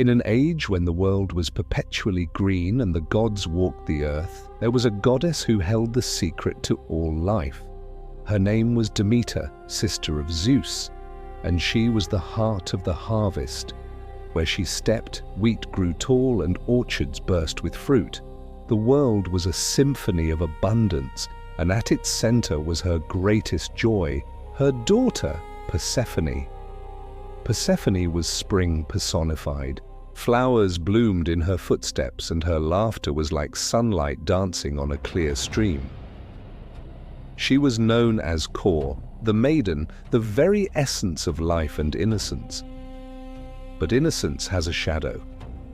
In an age when the world was perpetually green and the gods walked the earth, there was a goddess who held the secret to all life. Her name was Demeter, sister of Zeus, and she was the heart of the harvest. Where she stepped, wheat grew tall and orchards burst with fruit. The world was a symphony of abundance, and at its center was her greatest joy, her daughter, Persephone. Persephone was spring personified. Flowers bloomed in her footsteps, and her laughter was like sunlight dancing on a clear stream. She was known as Kor, the maiden, the very essence of life and innocence. But innocence has a shadow,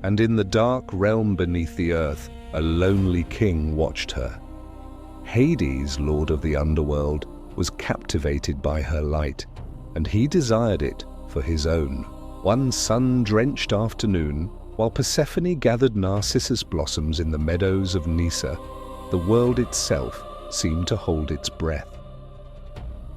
and in the dark realm beneath the earth, a lonely king watched her. Hades, lord of the underworld, was captivated by her light, and he desired it for his own. One sun-drenched afternoon, while Persephone gathered narcissus blossoms in the meadows of Nysa, the world itself seemed to hold its breath.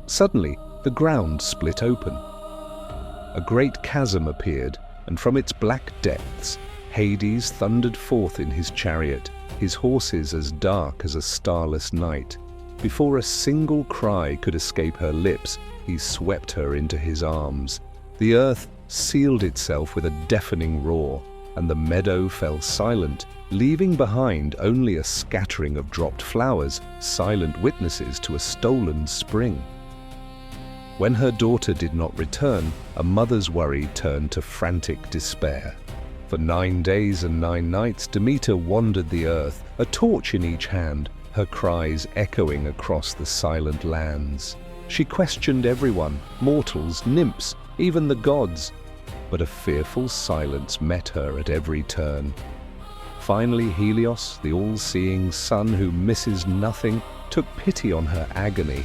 Suddenly, the ground split open. A great chasm appeared, and from its black depths, Hades thundered forth in his chariot, his horses as dark as a starless night. Before a single cry could escape her lips, he swept her into his arms. The earth sealed itself with a deafening roar, and the meadow fell silent, leaving behind only a scattering of dropped flowers, silent witnesses to a stolen spring. When her daughter did not return, a mother's worry turned to frantic despair. For 9 days and 9 nights, Demeter wandered the earth, a torch in each hand, her cries echoing across the silent lands. She questioned everyone, mortals, nymphs, even the gods, but a fearful silence met her at every turn. Finally, Helios, the all-seeing sun who misses nothing, took pity on her agony.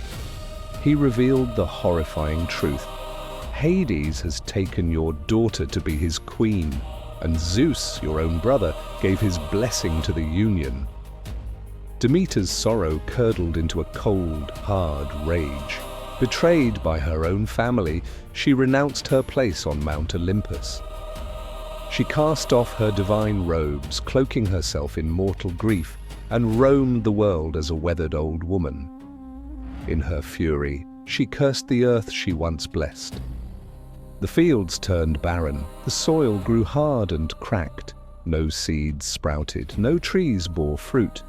He revealed the horrifying truth. Hades has taken your daughter to be his queen, and Zeus, your own brother, gave his blessing to the union. Demeter's sorrow curdled into a cold, hard rage. Betrayed by her own family, she renounced her place on Mount Olympus. She cast off her divine robes, cloaking herself in mortal grief, and roamed the world as a weathered old woman. In her fury, she cursed the earth she once blessed. The fields turned barren, the soil grew hard and cracked, no seeds sprouted, no trees bore fruit.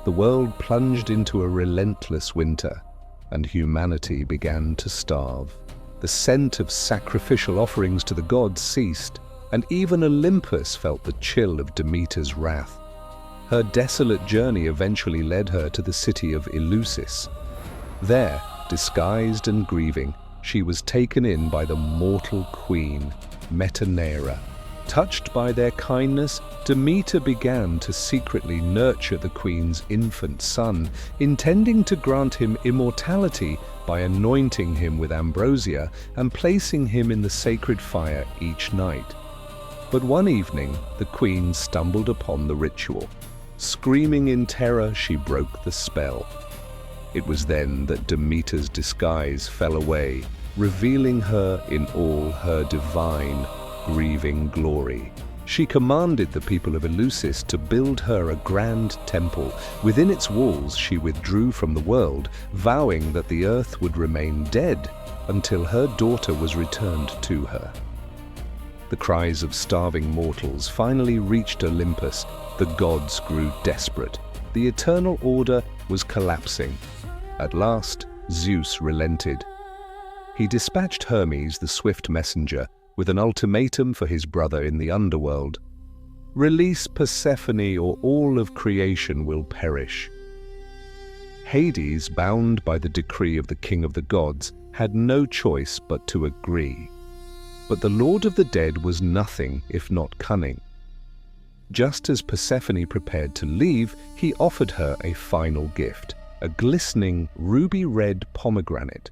The world plunged into a relentless winter, and humanity began to starve. The scent of sacrificial offerings to the gods ceased, and even Olympus felt the chill of Demeter's wrath. Her desolate journey eventually led her to the city of Eleusis. There, disguised and grieving, she was taken in by the mortal queen, Metaneira. Touched by their kindness, Demeter began to secretly nurture the queen's infant son, intending to grant him immortality by anointing him with ambrosia and placing him in the sacred fire each night. But one evening, the queen stumbled upon the ritual. Screaming in terror, she broke the spell. It was then that Demeter's disguise fell away, revealing her in all her divine, grieving glory. She commanded the people of Eleusis to build her a grand temple. Within its walls she withdrew from the world, vowing that the earth would remain dead until her daughter was returned to her. The cries of starving mortals finally reached Olympus. The gods grew desperate. The eternal order was collapsing. At last, Zeus relented. He dispatched Hermes, the swift messenger, with an ultimatum for his brother in the underworld. Release Persephone or all of creation will perish. Hades, bound by the decree of the king of the gods, had no choice but to agree. But the Lord of the Dead was nothing if not cunning. Just as Persephone prepared to leave, he offered her a final gift, a glistening ruby-red pomegranate.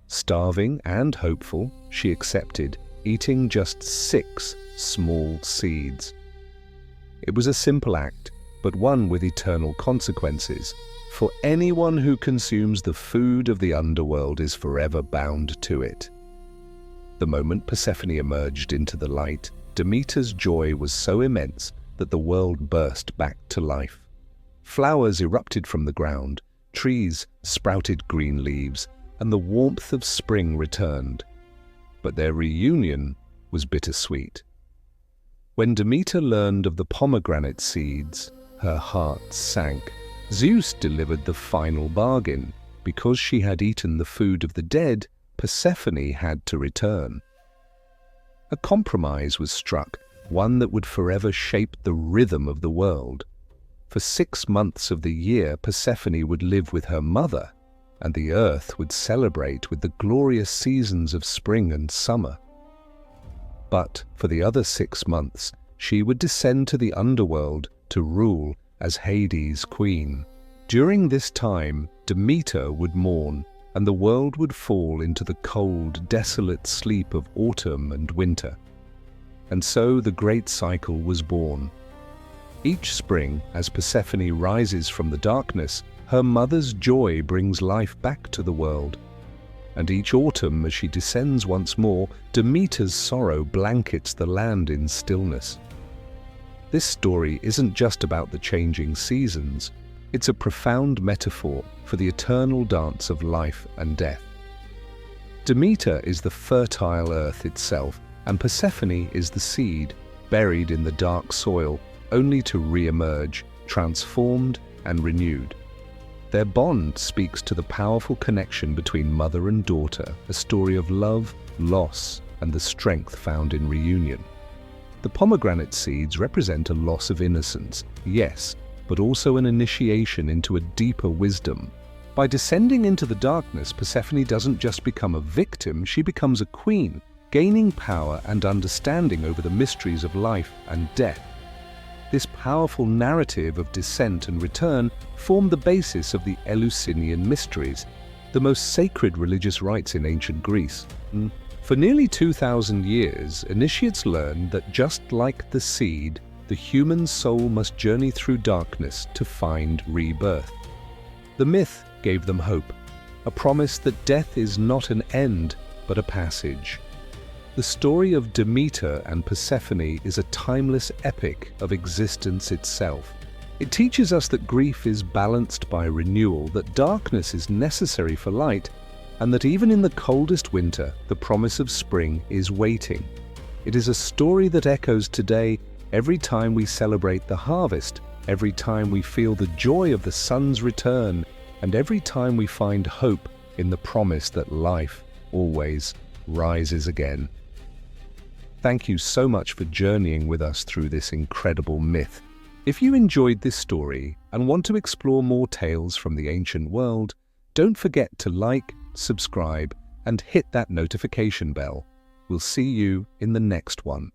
Starving and hopeful, she accepted, eating just 6 small seeds. It was a simple act, but one with eternal consequences. For anyone who consumes the food of the underworld is forever bound to it. The moment Persephone emerged into the light, Demeter's joy was so immense that the world burst back to life. Flowers erupted from the ground, trees sprouted green leaves, and the warmth of spring returned. But their reunion was bittersweet. When Demeter learned of the pomegranate seeds, her heart sank. Zeus delivered the final bargain. Because she had eaten the food of the dead, Persephone had to return. A compromise was struck, one that would forever shape the rhythm of the world. For 6 months of the year, Persephone would live with her mother, and the earth would celebrate with the glorious seasons of spring and summer. But for the other 6 months, she would descend to the underworld to rule as Hades' queen. During this time, Demeter would mourn, and the world would fall into the cold, desolate sleep of autumn and winter. And so the great cycle was born. Each spring, as Persephone rises from the darkness, her mother's joy brings life back to the world. And each autumn, as she descends once more, Demeter's sorrow blankets the land in stillness. This story isn't just about the changing seasons. It's a profound metaphor for the eternal dance of life and death. Demeter is the fertile earth itself, and Persephone is the seed, buried in the dark soil, only to re-emerge, transformed and renewed. Their bond speaks to the powerful connection between mother and daughter, a story of love, loss, and the strength found in reunion. The pomegranate seeds represent a loss of innocence, yes, but also an initiation into a deeper wisdom. By descending into the darkness, Persephone doesn't just become a victim, she becomes a queen, gaining power and understanding over the mysteries of life and death. This powerful narrative of descent and return formed the basis of the Eleusinian mysteries, the most sacred religious rites in ancient Greece. For nearly 2,000 years, initiates learned that just like the seed, the human soul must journey through darkness to find rebirth. The myth gave them hope, a promise that death is not an end, but a passage. The story of Demeter and Persephone is a timeless epic of existence itself. It teaches us that grief is balanced by renewal, that darkness is necessary for light, and that even in the coldest winter, the promise of spring is waiting. It is a story that echoes today every time we celebrate the harvest, every time we feel the joy of the sun's return, and every time we find hope in the promise that life always rises again. Thank you so much for journeying with us through this incredible myth. If you enjoyed this story and want to explore more tales from the ancient world, don't forget to like, subscribe, and hit that notification bell. We'll see you in the next one.